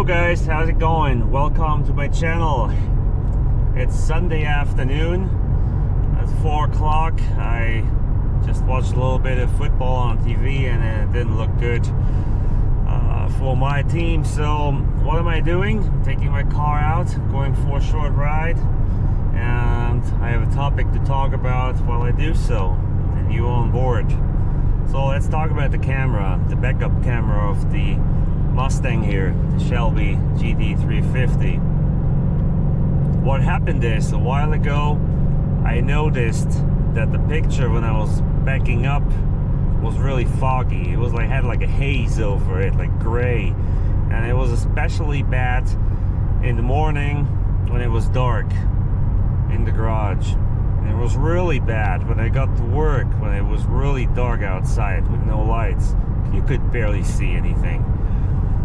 guys, how's it going? Welcome to my channel. It's Sunday afternoon at 4 o'clock. I just watched a little bit of football on TV and it didn't look good for my team. So what am I doing? I'm taking my car out, going for a short ride, and I have a topic to talk about while I do so, and you on board. So let's talk about the camera, the backup camera of the Mustang here, the Shelby GT350. What happened is, a while ago I noticed that the picture when I was backing up was really foggy. It was like, had like a haze over it, like gray, and it was especially bad in the morning when it was dark in the garage. And it was really bad when I got to work, when it was really dark outside with no lights. You could barely see anything.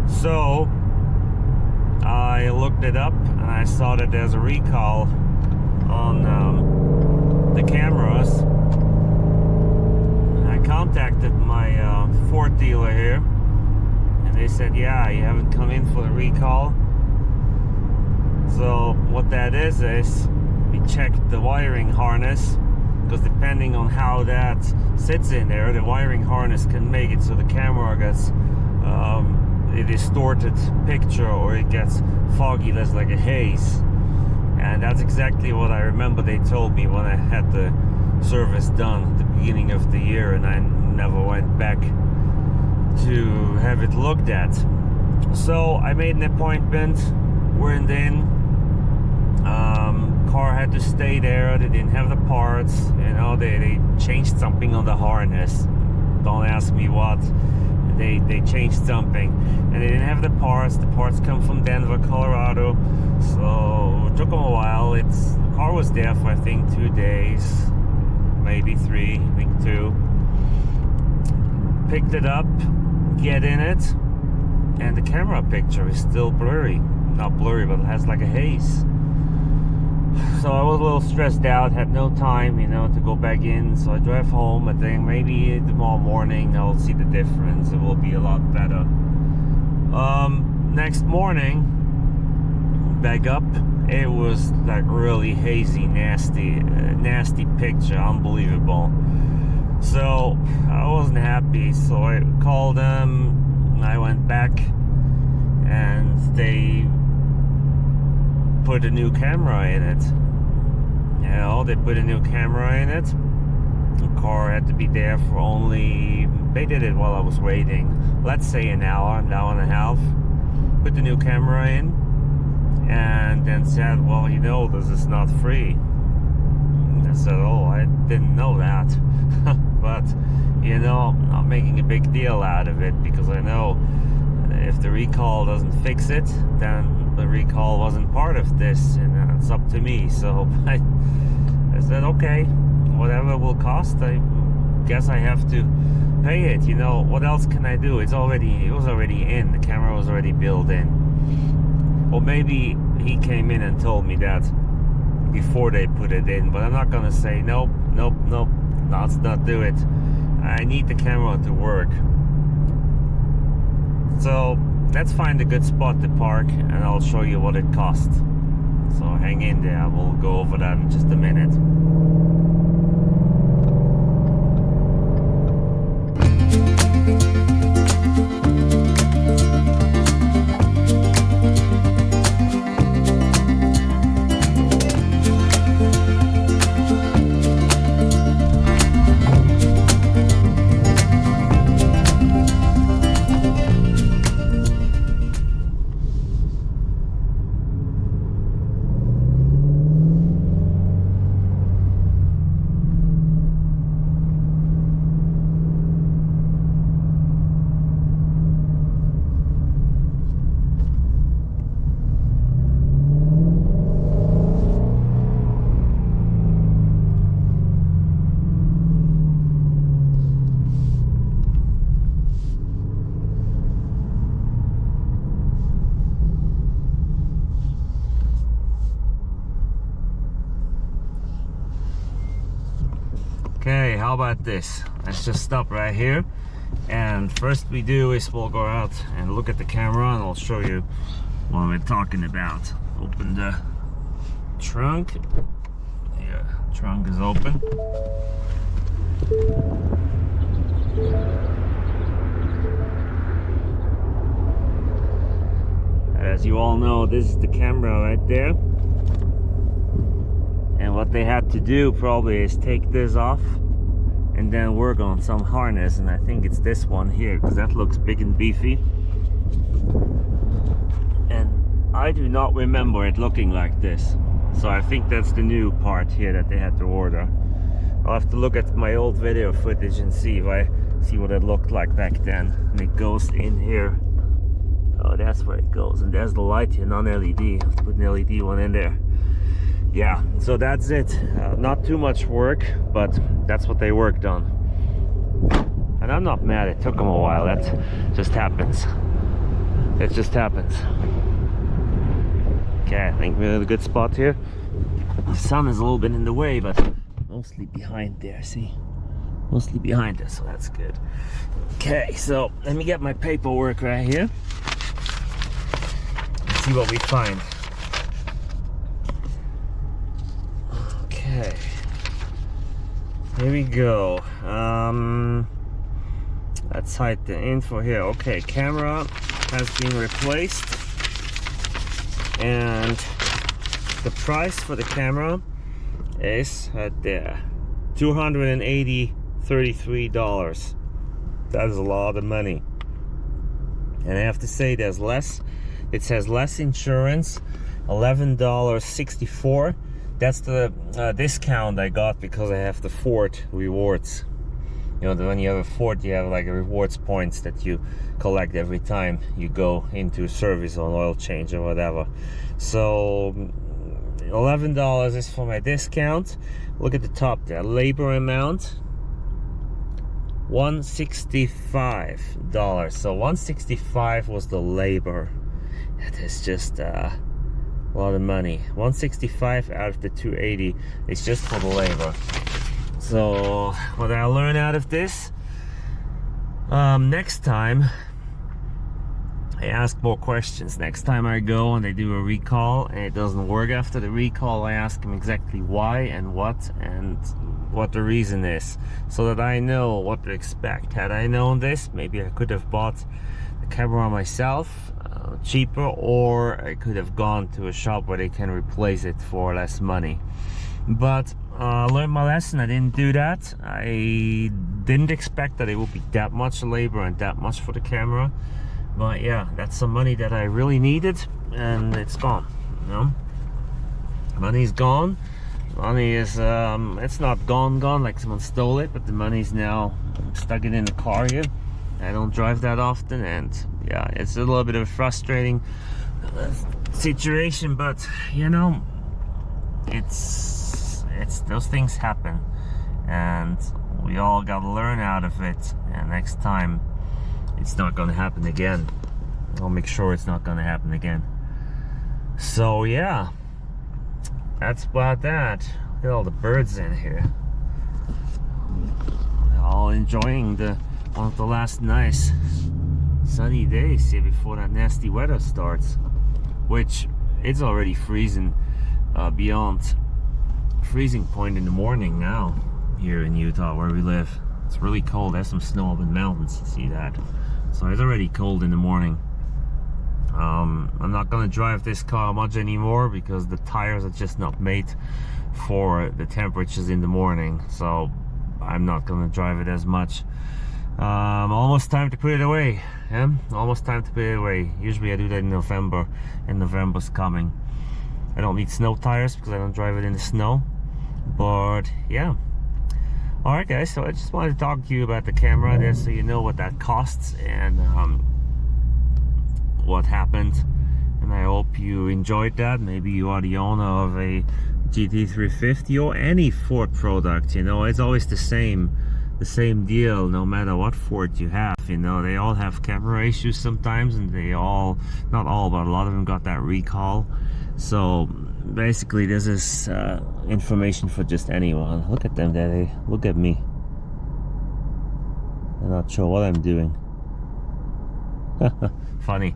So I looked it up and I saw that there's a recall on the cameras. I contacted my Ford dealer here and they said, yeah, you haven't come in for the recall. So what that is we checked the wiring harness, because depending on how that sits in there, the wiring harness can make it so the camera gets a distorted picture, or it gets foggy, there's like a haze. And that's exactly what I remember they told me when I had the service done at the beginning of the year, and I never went back to have it looked at. So I made an appointment, went in, car had to stay there. They didn't have the parts, you know, they changed something on the harness. Don't ask me what. They changed something and they didn't have the parts. The parts come from Denver, Colorado, so it took them a while. The car was there for I think 2 days, maybe 3, I think 2. Picked it up, get in it, and the camera picture is still blurry. Not blurry, but it has like a haze. So I was a little stressed out, had no time, you know, to go back in. So I drive home. I think maybe tomorrow morning I'll see the difference. It will be a lot better. Next morning, back up, it was like really hazy, nasty picture, unbelievable. So I wasn't happy. So I called them. I went back, and they put a new camera in it. You know, they put a new camera in it. The car had to be there for only, they did it while I was waiting, let's say an hour and a half. Put the new camera in and then said, well, you know, this is not free. And I said, oh, I didn't know that. But, you know, I'm not making a big deal out of it, because I know if the recall doesn't fix it, then the recall wasn't part of this, and it's up to me. So I said, okay, whatever it will cost, I guess I have to pay it. You know, what else can I do? It was already in. The camera was already built in. Or maybe he came in and told me that before they put it in, but I'm not gonna say nope, let's not do it. I need the camera to work. So let's find a good spot to park and I'll show you what it costs. So hang in there, we'll go over that in just a minute. Okay, how about this? Let's just stop right here, and first we do is we'll go out and look at the camera, and I'll show you what we're talking about. Open the trunk. Yeah, trunk is open. As you all know, this is the camera right there. And what they had to do probably is take this off and then work on some harness, and I think it's this one here because that looks big and beefy. And I do not remember it looking like this, so I think that's the new part here that they had to order. I'll have to look at my old video footage and see if I see what it looked like back then. And it goes in here. Oh, that's where it goes, and there's the light here, non-LED. I'll have to put an LED one in there. Yeah, so that's it. Not too much work, but that's what they worked on. And I'm not mad, it took them a while. That just happens. It just happens. Okay, I think we're in a good spot here. The sun is a little bit in the way, but mostly behind there, see? Mostly behind us, so that's good. Okay, so let me get my paperwork right here. Let's see what we find. Okay, here we go. Let's hide the info here. Okay, camera has been replaced, and the price for the camera is right there, $233. That is a lot of money, and I have to say there's less. It says less insurance, $11.64. That's the discount I got because I have the Ford rewards. You know, when you have a Ford, you have like a rewards points that you collect every time you go into service or an oil change or whatever. So $11 is for my discount. Look at the top there, labor amount $165. So $165 was the labor. That is just a lot of money. $165 out of the $280 is just for the labor. So what I learned out of this, next time I ask more questions. Next time I go and they do a recall and it doesn't work after the recall, I ask them exactly why and what the reason is, so that I know what to expect. Had I known this, maybe I could have bought the camera myself cheaper, or I could have gone to a shop where they can replace it for less money. But I learned my lesson. I didn't do that. I didn't expect that it would be that much labor and that much for the camera. But yeah, that's some money that I really needed, and it's gone. You know, money's gone. Money is it's not gone like someone stole it, but the money's now stuck in the car here. I don't drive that often, and yeah, it's a little bit of a frustrating situation, but you know, it's those things happen, and we all gotta learn out of it, and next time it's not gonna happen again. I'll make sure it's not gonna happen again. So yeah, that's about that. Look at all the birds in here. They're all enjoying one of the last nice sunny days here before that nasty weather starts, which it's already freezing beyond freezing point in the morning now here in Utah where we live. It's really cold. There's some snow up in the mountains, you see that? So it's already cold in the morning. I'm not gonna drive this car much anymore because the tires are just not made for the temperatures in the morning, so I'm not gonna drive it as much. Almost time to put it away. Yeah, almost time to put it away. Usually I do that in November, and November's coming. I don't need snow tires because I don't drive it in the snow, but yeah. Alright guys, so I just wanted to talk to you about the camera there so you know what that costs and what happened, and I hope you enjoyed that. Maybe you are the owner of a GT350 or any Ford product. You know, it's always the same deal no matter what Ford you have. You know, they all have camera issues sometimes, and they all, not all, but a lot of them got that recall. So basically this is information for just anyone. Look at them, Daddy. Look at me. I'm not sure what I'm doing. Funny.